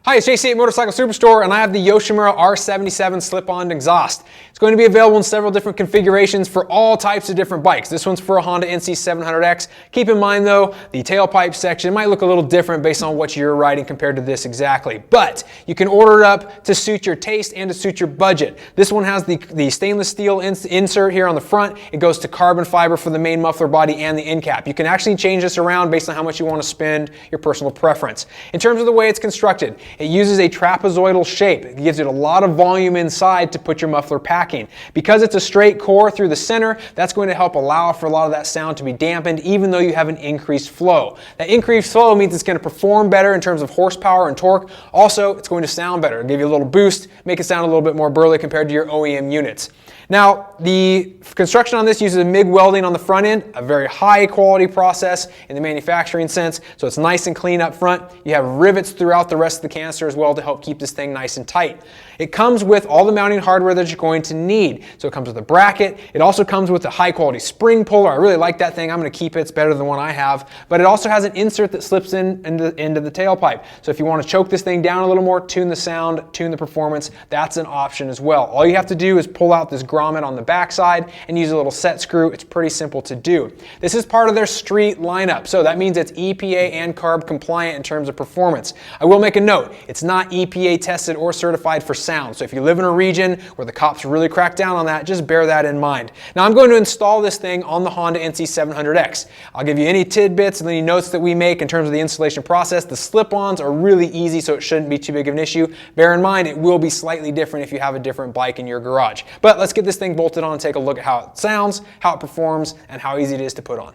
Hi, it's JC at Motorcycle Superstore, and I have the Yoshimura R-77 slip-on exhaust. It's going to be available in several different configurations for all types of different bikes. This one's for a Honda NC700X. Keep in mind though, the tailpipe section might look a little different based on what you're riding compared to this exactly. But you can order it up to suit your taste and to suit your budget. This one has the stainless steel insert here on the front. It goes to carbon fiber for the main muffler body and the end cap. You can actually change this around based on how much you want to spend, your personal preference. In terms of the way it's constructed, it uses a trapezoidal shape. It gives it a lot of volume inside to put your muffler packing. Because it's a straight core through the center, that's going to help allow for a lot of that sound to be dampened even though you have an increased flow. That increased flow means it's going to perform better in terms of horsepower and torque. Also, it's going to sound better. It'll give you a little boost, make it sound a little bit more burly compared to your OEM units. Now, the construction on this uses a MIG welding on the front end, a very high quality process in the manufacturing sense, so it's nice and clean up front. You have rivets throughout the rest of the canister as well to help keep this thing nice and tight. It comes with all the mounting hardware that you're going to need. So it comes with a bracket. It also comes with a high quality spring puller. I really like that thing. I'm going to keep it. It's better than the one I have. But it also has an insert that slips into the tailpipe. So if you want to choke this thing down a little more, tune the sound, tune the performance, that's an option as well. All you have to do is pull out this grommet on the backside and use a little set screw. It's pretty simple to do. This is part of their street lineup. So that means it's EPA and CARB compliant in terms of performance. I will make a note. It's not EPA tested or certified for sound. So if you live in a region where the cops really crack down on that, just bear that in mind. Now I'm going to install this thing on the Honda NC700X. I'll give you any tidbits and any notes that we make in terms of the installation process. The slip-ons are really easy, so it shouldn't be too big of an issue. Bear in mind, it will be slightly different if you have a different bike in your garage. But let's get this thing bolted on and take a look at how it sounds, how it performs, and how easy it is to put on.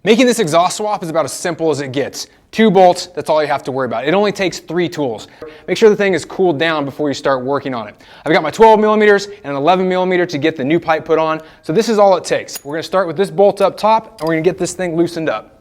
Making this exhaust swap is about as simple as it gets. 2 bolts, that's all you have to worry about. It only takes 3 tools. Make sure the thing is cooled down before you start working on it. I've got my 12 millimeters and an 11 millimeter to get the new pipe put on. So this is all it takes. We're gonna start with this bolt up top and we're gonna get this thing loosened up.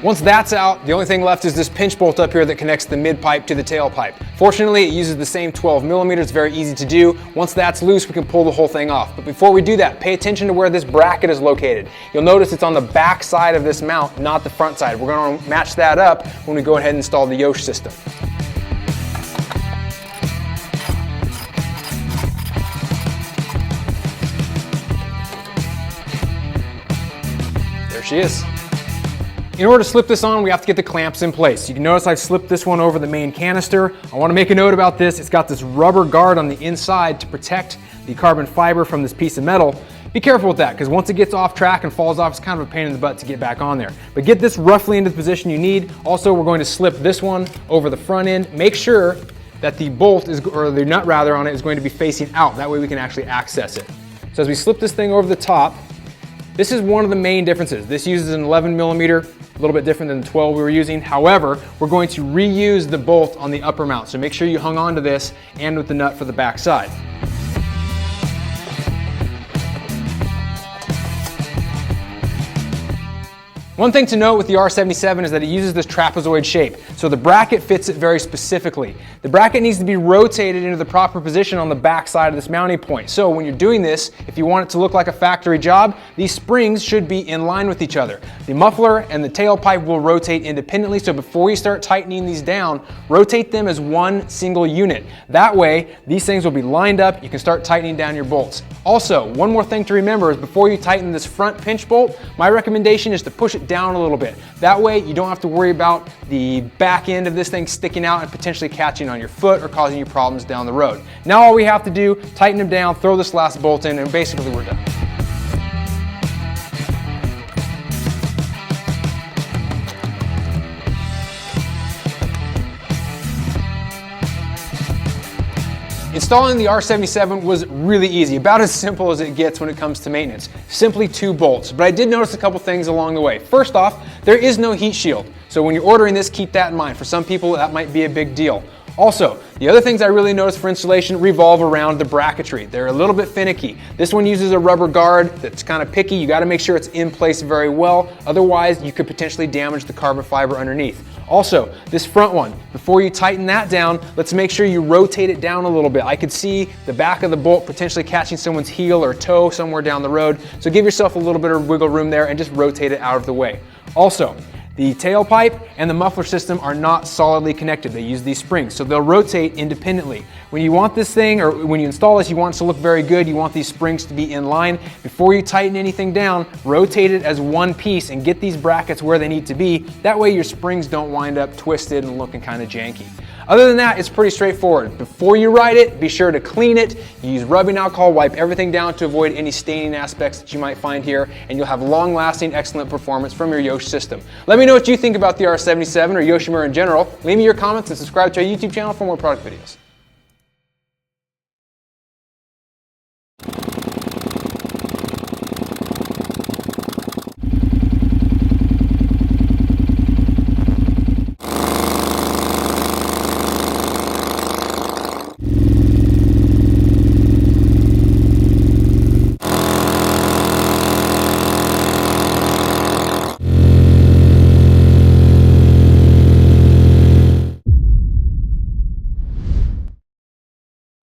Once that's out, the only thing left is this pinch bolt up here that connects the mid pipe to the tailpipe. Fortunately, it uses the same 12 millimeters, it's very easy to do. Once that's loose, we can pull the whole thing off. But before we do that, pay attention to where this bracket is located. You'll notice it's on the back side of this mount, not the front side. We're gonna match that up when we go ahead and install the Yosh system. There she is. In order to slip this on, we have to get the clamps in place. You can notice I've slipped this one over the main canister. I want to make a note about this. It's got this rubber guard on the inside to protect the carbon fiber from this piece of metal. Be careful with that, because once it gets off track and falls off, it's kind of a pain in the butt to get back on there. But get this roughly into the position you need. Also, we're going to slip this one over the front end. Make sure that the bolt is, or the nut rather, on it is going to be facing out. That way we can actually access it. So as we slip this thing over the top, this is one of the main differences. This uses an 11 millimeter, a little bit different than the 12 we were using. However, we're going to reuse the bolt on the upper mount. So make sure you hung on to this and with the nut for the back side. One thing to note with the R-77 is that it uses this trapezoid shape, so the bracket fits it very specifically. The bracket needs to be rotated into the proper position on the back side of this mounting point. So when you're doing this, if you want it to look like a factory job, these springs should be in line with each other. The muffler and the tailpipe will rotate independently, so before you start tightening these down, rotate them as one single unit. That way, these things will be lined up, you can start tightening down your bolts. Also, one more thing to remember is before you tighten this front pinch bolt, my recommendation is to push it down a little bit. That way you don't have to worry about the back end of this thing sticking out and potentially catching on your foot or causing you problems down the road. Now all we have to do, tighten them down, throw this last bolt in, and basically we're done. Installing the R-77 was really easy, about as simple as it gets when it comes to maintenance. Simply 2 bolts, but I did notice a couple things along the way. First off, there is no heat shield, so when you're ordering this, keep that in mind. For some people, that might be a big deal. Also, The other things I really noticed for installation revolve around the bracketry. They're a little bit finicky. This one uses a rubber guard that's kind of picky. You got to make sure it's in place very well. Otherwise, you could potentially damage the carbon fiber underneath. Also, this front one, before you tighten that down, let's make sure you rotate it down a little bit. I could see the back of the bolt potentially catching someone's heel or toe somewhere down the road. So give yourself a little bit of wiggle room there and just rotate it out of the way. Also, the tailpipe and the muffler system are not solidly connected. They use these springs, so they'll rotate independently. When you want this thing, or when you install this, you want it to look very good. You want these springs to be in line. Before you tighten anything down, rotate it as one piece and get these brackets where they need to be. That way your springs don't wind up twisted and looking kind of janky. Other than that, it's pretty straightforward. Before you ride it, be sure to clean it. Use rubbing alcohol, wipe everything down to avoid any staining aspects that you might find here, and you'll have long-lasting, excellent performance from your Yosh system. Let me know what you think about the R-77 or Yoshimura in general. Leave me your comments and subscribe to our YouTube channel for more product videos.